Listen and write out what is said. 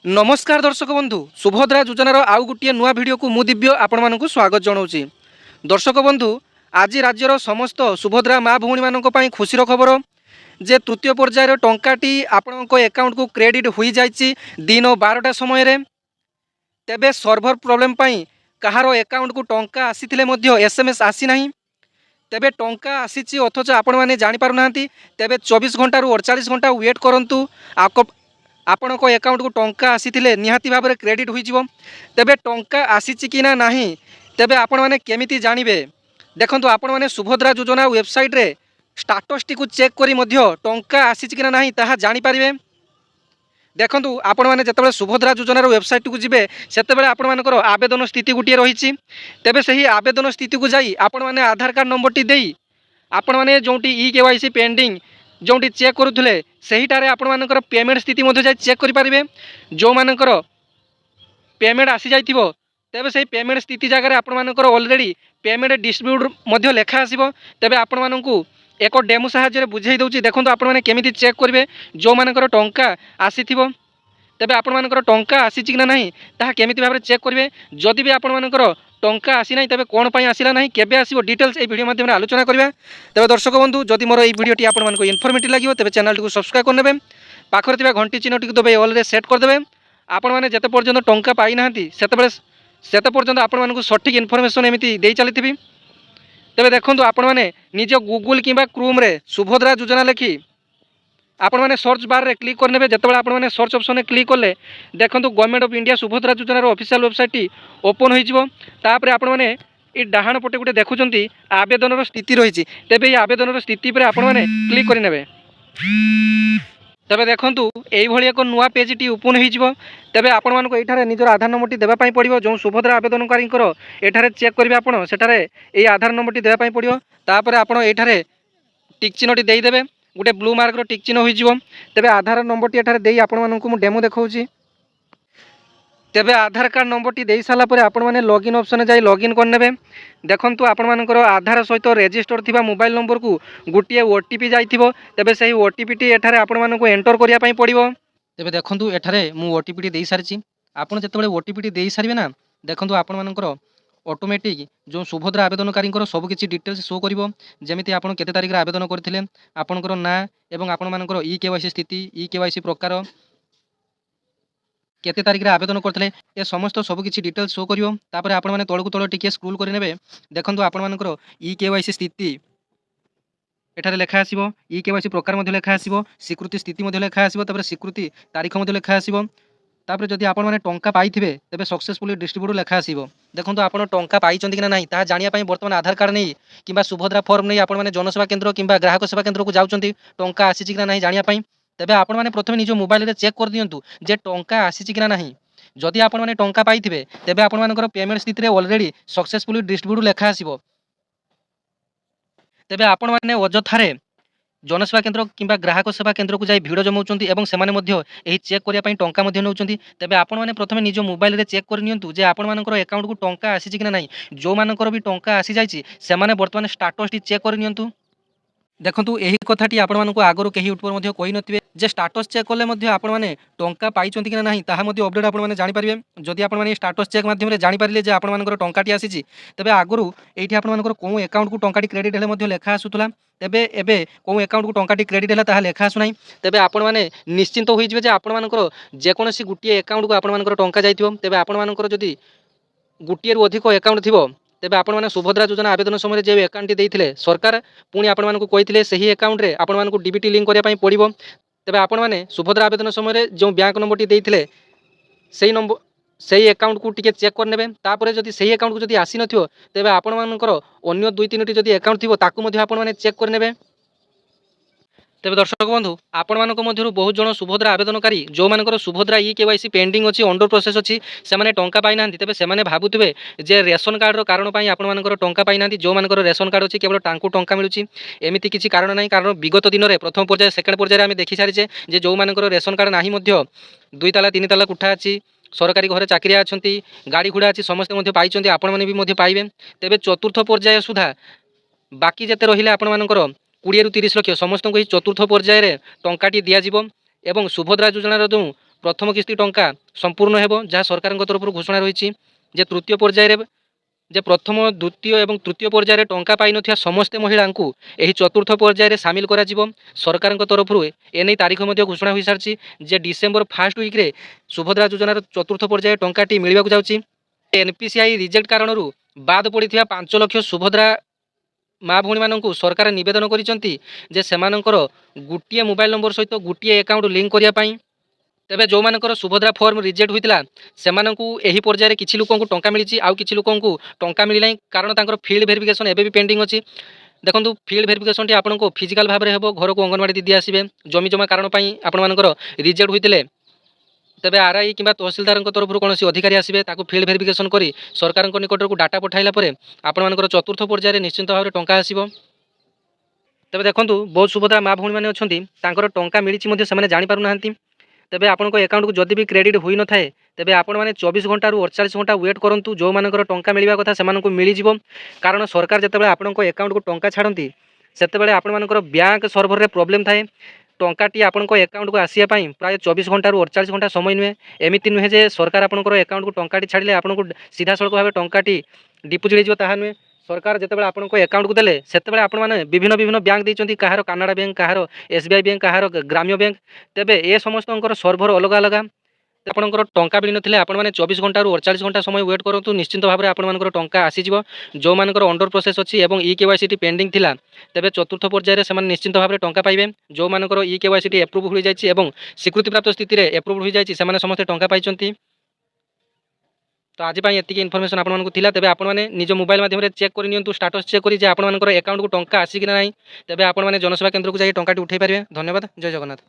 नमस्कार दर्शक बंधु सुभद्रा योजनार आउ गोटे नुआ भिडियो को मु दिव्य आपण मानक स्वागत जनाऊँगी। दर्शक बंधु आज राज्यर समस्त सुभद्रा माँ भौणी मानी खुशीर खबर जे तृतीय पर्यायर टंकाटी आपण एकाउंट को क्रेडिट हो जाइए दिन 12टा समय। तेबे सर्भर प्रोब्लेम कहार एकाउंट को टंका आसी एसएमएस आसी ना तेबे टंका आसी अथच आपण मैंने जापर ना तेबे 24 घंटा रु 48 घंटा वेट करूँ आपण एकाउंट को टंका आसी निहाती भाव में क्रेडिट हो तेबे टंका आसी कि ना नहीं तेबे आपण मैंने केमिति जानिबे देखंतु आपण मैंने सुभद्रा योजना वेबसाइट रे स्टाटस टी को चेक करी मध्य टंका आसी कि ना नहीं ताहा जानि पारिबे। देखंतु आपण मैंने जितेबाला सुभद्रा योजनार वेबसाइट को जिबे सेतेबेले आपण मानकर आवेदन स्थिति गोटे रही तेबे सही आवेदन स्थिति को जाई आपण मैंने आधार कार्ड नंबर टी देई आपण मैंने जोटी ई-केवाईसी पेंडिंग जोटी चेक करुले सहीटारे आपण मानकर पेमेंट स्थिति जाई चेक करि पारिबे। जो मानकर पेमेंट आसी जाइथिबो तेबे सही पेमेंट स्थिति जगह आपण मानकर ऑलरेडी पेमेंट डिस्ट्रीब्यूट मध्य लेखा आसीबो तेबे आपण मानकू एक डेमो साहाय्य बुझाई दउची देखंतु आपण माने केमिति चेक करिवे जो मानकर टंका आसीथिबो तेबे आपण मानकर टंका आसी कि ना नहीं ताहा केमिति भाबरे चेक करिवे। जदि भी आपण मानकर टंका आसी ना तेबे कोन पई आसीला नहीं केबे आसीबो डिटेल्स ए वीडियो माध्यम आलोचना करबा। तेबे दर्शक बंधु जदि मोर ए वीडियोटी आपण मानको इनफॉर्मेटिव लागिवो तेबे चैनल को सब्सक्राइब कर नेबे पाखरे थिबा घंटी चिन्हटी को दबे ऑल रे सेट कर देबे। आपण माने जते पर्यंत टंका पाई नाहंती सेते पर्यंत आपण मानको सठिक इनफॉरमेशन एमिति देई चलीथिबी। तेबे देखंतु आपण माने निज गूगल किंबा क्रोम रे सुभद्रा योजना लिखि आपण माने सर्च बार रे क्लिक करने जितेबाला आपण माने सर्च ऑप्शन में क्लिक कले देखंतु गवर्नमेंट ऑफ इंडिया सुभद्रा योजनार ऑफिशियल वेबसाइट टी ओपन होइजिवो। तापरे आपण माने ई डाहाण पटे गुटे देखुचंती आवेदनर स्थिति रही तेबे ई आवेदनर स्थिति पर आपण माने क्लिक करि नेबे। तेबे देखंतु एई भली एक नुआ पेज टी ओपन होइजिवो तेबे आपण मानको एठारे निजर आधार नंबर टी देबा पई पड़िवो जो सुभद्रा आवेदनकारींकर एठारे चेक करिवे आपण सेठारे एई आधार नंबर टी देबा पई पड़िवो। तापरे आपण एठारे टिक चिन्ह टी देई देबे गोटे ब्लू मार्क रो टिक चिन्ह होइजिवो तेबे आधार नंबर टी एठारे देई आपण मानको मु डेमो देखाउची। तेबे आधार कार्ड नंबर टी देई साला परे आपण माने लॉगिन ऑप्शन जाई लॉगिन कर नेबे। देखंतु आपण मानकर आधार सहित रजिस्टर थिबा मोबाइल नंबर को गोटे ओटीपी जाइथिबो तेबे सही ओटीपी टी एठारे आपण मानको एंटर करिया पई पड़िवो। तेबे देखंतु एठारे मु ओटीपी टी देई सारिची आपण जेतेबेले ओटीपी टी देई सारिबे ना देखंतु आपण मानकर ऑटोमेटिक जो सुभद्रा आवेदनकारी सबकि डिटेल्स शो करिवो जेमिति आपण केते तारिख रे आवेदन करथिले आपणकर ना एवं आपण मानकर ई-केवाईसी स्थिति ई-केवाईसी प्रकार केते तारिख रे आवेदन करथिले ए समस्त सबकि डिटेल्स शो करिवो। तापर आपण माने तळकु तळ टिके स्क्रॉल करि नेबे देखंतु आपण मानकर ई-केवाईसी स्थिति एठारे लेखा आसीबो ई-केवाईसी प्रकार मध्ये लेखा आसीबो स्वीकृति स्थिति मध्ये लेखा आसीबो तापर स्वीकृति तारीख मध्ये लेखा आसीबो। तापर जदि आपण माने टंका पाइथिबे तेबे सक्सेसफुली डिस्ट्रीब्यूट लेखा आसीबो। देखंतु आपण टंका पाइचंती कि नाही ता जानिया पई वर्तमान आधार कार्ड नै किबा सुभद्रा फॉर्म नै आपण माने जनसेवा केंद्र किबा ग्राहक सेवा केंद्र को जाउचंती टंका आसीची कि नाही जानिया पई तेबे आपण माने प्रथमे निजो मोबाइल रे चेक कर दियंतु जे टंका आसीची कि नाही। जदि आपण माने टंका पाइथिबे तेबे आपण मानकर पेमेंट स्थिति रे ऑलरेडी सक्सेसफुली डिस्ट्रीब्यूट लेखा आसीबो। तेबे आपण माने अजथारे जनसेवा केंद्र किंबा ग्राहक सेवा केंद्र को जाई भिड़ जमाउछंती एवं सेमाने मध्य एही चेक करिया पई टंका मध्य नउछंती तेबे आपण माने प्रथमे निजो मोबाइल रे चेक कर नियंतु जे आपण मानकर अकाउंट को टंका आसीची कि नाही। जो मानकर भी टंका आसी जाईची सेमाने वर्तमान स्टाटस टी चेक कर नियंतु। देखंतु एही कथाटी आपण मानकु आगरो केही यूट्यूबर मध्य कहि नथिबे जे स्टाटस चेक करले मध्य आपण माने टंका पाइचंती कि नाही ताहा मध्य अपडेट आपण माने जानि पारिबे। जदि आपण माने स्टाटस चेक माध्यम रे जानि पारिले जे आपण मानकर टंकाटी आसीची तेबे आगरु एठी आपण मानकर को अकाउंट को टंकाटी क्रेडिट हेले मध्य लेखा आसुतला तेबे एबे को अकाउंट को टंकाटी क्रेडिट हेला ताहा लेखा आसु नाही। तेबे आपण माने निश्चिंत होई जिवे जे आपण मानकर जे कोनोसी गुटिए अकाउंट को आपण मानकर टंका जाइथिबो तेबे आपण मानकर जदि गुटिए रु अधिक अकाउंट थिबो तेबे आपण माने सुभद्रा योजना आवेदन समय जे अकाउंट देइथिले सरकार पुणी आपण मानकु कहिथिले सही अकाउंट रे आपण मानकु डीबीटी लिंक करिया पई पड़िबो। तेबे आपण माने सुभद्रा आवेदन समय जो बैंक नंबर टी देइथिले सही नंबर सही अकाउंट को टिके चेक कर नेबे। तापरे जदि सही अकाउंट को जदि आसी नथियो तेबे आपण मानकर अन्य 2-3टी जदि अकाउंट थिबो ताकु मध्ये आपण माने चेक कर नेबे। तेबे दर्शक बंधु आपण मानक मध्यरु बहुत जण सुभद्रा आवेदनकारी जो मानकर सुभद्रा ई-केवाईसी पेंडिंग अछि अंडर प्रोसेस अछि से माने टंका पाइ नांती तेबे से माने भाबुतबे जे रेशन कार्ड रो कारण पई आपण मानकर टंका पाइ नांती जो मानकर रेशन कार्ड अछि केवल टांकु टंका मिलुछि एमिति किछि कारण नाही। कारण विगत दिन रे प्रथम पर्याय सेकंड पर्याय आमे देखि सारिछे जे जो मानकर रेशन कार्ड नाही मध्य 2 ताला 3 ताला कुठा अछि सरकारी घरे चाकरिया अछंती गाड़ी घोड़ा अछि समस्त मध्य पाइचंती आपण माने भी मध्य पाइबे। तेबे चतुर्थ पर्याय सुधा बाकी जेते रहिले आपण मानकर 20 ରୁ 30 लक्ष समस्त को चतुर्थ पर्याय रे टंकाटी दिया जिवो एवं सुभद्रा योजनार जो ପ୍ରଥମ କିସ୍ତି ଟଙ୍କା ସମ୍ପୂର୍ଣ୍ଣ ହେବ, ଯାହା ସରକାରଙ୍କ ତରଫରୁ ଘୋଷଣା ରହିଛି ଯେ ତୃତୀୟ ପର୍ଯ୍ୟାୟରେ ଯେ ପ୍ରଥମ ଦ୍ୱିତୀୟ ଏବଂ ତୃତୀୟ ପର୍ଯ୍ୟାୟରେ ଟଙ୍କା ପାଇନଥିବା ସମସ୍ତ ମହିଳାଙ୍କୁ ଏହି ଚତୁର୍ଥ ପର୍ଯ୍ୟାୟରେ ସାମିଲ କରାଯିବ। ସରକାରଙ୍କ ତରଫରୁ ଏନେଇ ତାରିଖ ମଧ୍ୟ ଘୋଷଣା ହୋଇସାରିଛି ଯେ ଡିସେମ୍ବର ଫାର୍ଷ୍ଟ ୱିକ୍ରେ ସୁଭଦ୍ରା ଯୋଜନାର ଚତୁର୍ଥ ପର୍ଯ୍ୟାୟ ଟଙ୍କାଟି ମିଳିବାକୁ ଯାଉଛି। NPCI ରିଜେକ୍ଟ କାରଣରୁ ବାଦ ପଡ଼ିଥିବା 5 ଲକ୍ଷ ସୁଭଦ୍ରା ମା ଭଉଣୀମାନଙ୍କୁ ସରକାର ନିବେଦନ କରିଛନ୍ତି ଯେ ସେମାନଙ୍କର ଗୋଟିଏ ମୋବାଇଲ ନମ୍ବର ସହିତ ଗୋଟିଏ ଆକାଉଣ୍ଟ ଲିଙ୍କ କରିବା ପାଇଁ। ତେବେ ଯେଉଁମାନଙ୍କର ସୁଭଦ୍ରା ଫର୍ମ ରିଜେକ୍ଟ ହୋଇଥିଲା ସେମାନଙ୍କୁ ଏହି ପର୍ଯ୍ୟାୟରେ କିଛି ଲୋକଙ୍କୁ ଟଙ୍କା ମିଳିଛି, ଆଉ କିଛି ଲୋକଙ୍କୁ ଟଙ୍କା ମିଳିନାହିଁ, କାରଣ ତାଙ୍କର ଫିଲ୍ଡ ଭେରିଫିକେସନ୍ ଏବେ ବି ପେଣ୍ଡିଂ ଅଛି। ଦେଖନ୍ତୁ, ଫିଲ୍ଡ ଭେରିଫିକେସନ୍ଟି ଆପଣଙ୍କୁ ଫିଜିକାଲ ଭାବରେ ହେବ, ଘରକୁ ଅଙ୍ଗନବାଡ଼ି ଦିଦି ଆସିବେ। ଜମି ଜମା କାରଣ ପାଇଁ ଆପଣମାନଙ୍କର ରିଜେକ୍ଟ ହୋଇଥିଲେ ତେବେ RI କିମ୍ବା ତହସିଲଦାରଙ୍କ ତରଫରୁ କୌଣସି ଅଧିକାରୀ ଆସିବେ, ତାକୁ ଫିଲ୍ଡ ଭେରିଫିକେସନ୍ କରି ସରକାରଙ୍କ ନିକଟକୁ ଡାଟା ପଠାଇଲା ପରେ ଆପଣମାନଙ୍କର ଚତୁର୍ଥ ପର୍ଯ୍ୟାୟରେ ନିଶ୍ଚିତ ଭାବରେ ଟଙ୍କା ଆସିବ। ତେବେ ଦେଖନ୍ତୁ, ବହୁତ ସୁଭଦ୍ରା ମା ଭଉଣୀମାନେ ଅଛନ୍ତି ତାଙ୍କର ଟଙ୍କା ମିଳିଛି ମଧ୍ୟ ସେମାନେ ଜାଣିପାରୁନାହାନ୍ତି। ତେବେ ଆପଣଙ୍କ ଆକାଉଣ୍ଟକୁ ଯଦି ବି କ୍ରେଡ଼ିଟ୍ ହୋଇନଥାଏ ତେବେ ଆପଣମାନେ 24 ଘଣ୍ଟାରୁ 48 ଘଣ୍ଟା ୱେଟ୍ କରନ୍ତୁ। ଯେଉଁମାନଙ୍କର ଟଙ୍କା ମିଳିବା କଥା ସେମାନଙ୍କୁ ମିଳିଯିବ, କାରଣ ସରକାର ଯେତେବେଳେ ଆପଣଙ୍କ ଆକାଉଣ୍ଟକୁ ଟଙ୍କା ଛାଡ଼ନ୍ତି ସେତେବେଳେ ଆପଣମାନଙ୍କର ବ୍ୟାଙ୍କ ସର୍ଭରରେ ପ୍ରୋବ୍ଲେମ୍ ଥାଏ। ଟଙ୍କାଟି ଆପଣଙ୍କ ଆକାଉଣ୍ଟକୁ ଆସିବା ପାଇଁ ପ୍ରାୟ 24 ଘଣ୍ଟାରୁ 48 ଘଣ୍ଟା ସମୟ ନିଏ। ଏମିତି ନୁହେଁ ଯେ ସରକାର ଆପଣଙ୍କର ଆକାଉଣ୍ଟକୁ ଟଙ୍କାଟି ଛାଡ଼ିଲେ ଆପଣଙ୍କୁ ସିଧାସଳଖ ଭାବେ ଟଙ୍କାଟି ଡିପୋଜିଟ୍ ହୋଇଯିବ, ତାହା ନୁହେଁ। ସରକାର ଯେତେବେଳେ ଆପଣଙ୍କ ଆକାଉଣ୍ଟକୁ ଦେଲେ ସେତେବେଳେ ଆପଣମାନେ ବିଭିନ୍ନ ବ୍ୟାଙ୍କ ଦେଇଛନ୍ତି, କାହାର କାନାଡ଼ା ବ୍ୟାଙ୍କ, କାହାର SBI ବ୍ୟାଙ୍କ, କାହାର ଗ୍ରାମ୍ୟ ବ୍ୟାଙ୍କ। ତେବେ ଏ ସମସ୍ତଙ୍କର ସର୍ଭର ଅଲଗା ଅଲଗା। ଆପଣଙ୍କର ଟଙ୍କା ମିଳିନଥିଲେ ଆପଣମାନେ 24 ଘଣ୍ଟାରୁ 48 ଘଣ୍ଟା ସମୟ ୱେଟ୍ କରନ୍ତୁ, ନିଶ୍ଚିତ ଭାବରେ ଆପଣମାନଙ୍କର ଟଙ୍କା ଆସିଯିବ। ଯେଉଁମାନଙ୍କର ଅଣ୍ଡର ପ୍ରୋସେସ୍ ଅଛି ଏବଂ EKYC ପେଣ୍ଡିଂ ଥିଲା ତେବେ ଚତୁର୍ଥ ପର୍ଯ୍ୟାୟରେ ସେମାନେ ନିଶ୍ଚିତ ଭାବରେ ଟଙ୍କା ପାଇବେ। ଯେଉଁମାନଙ୍କର EKYC ଏପ୍ରୁଭ୍ ହୋଇଯାଇଛି ଏବଂ ସ୍ୱୀକୃତିପ୍ରାପ୍ତ ସ୍ଥିତିରେ ଏପ୍ରୁଭ୍ ହୋଇଯାଇଛି ସେମାନେ ସମସ୍ତେ ଟଙ୍କା ପାଇଛନ୍ତି। ତ ଆଜି ପାଇଁ ଏତିକି ଇନଫର୍ମେସନ୍ ଆପଣମାନଙ୍କୁ ଥିଲା। ତେବେ ଆପଣମାନେ ନିଜ ମୋବାଇଲ ମାଧ୍ୟମରେ ଚେକ୍ କରି ନିଅନ୍ତୁ, ଷ୍ଟାଟସ୍ ଚେକ୍ କରି ଯେ ଆପଣମାନଙ୍କର ଆକାଉଣ୍ଟକୁ ଟଙ୍କା ଆସିକି ନା ନାହିଁ। ତେବେ ଆପଣମାନେ ଜନସେବା କେନ୍ଦ୍ରକୁ ଯାଇ ଟଙ୍କାଟି ଉଠାଇ ପାରିବେ। ଧନ୍ୟବାଦ। ଜୟ ଜଗନ୍ନାଥ।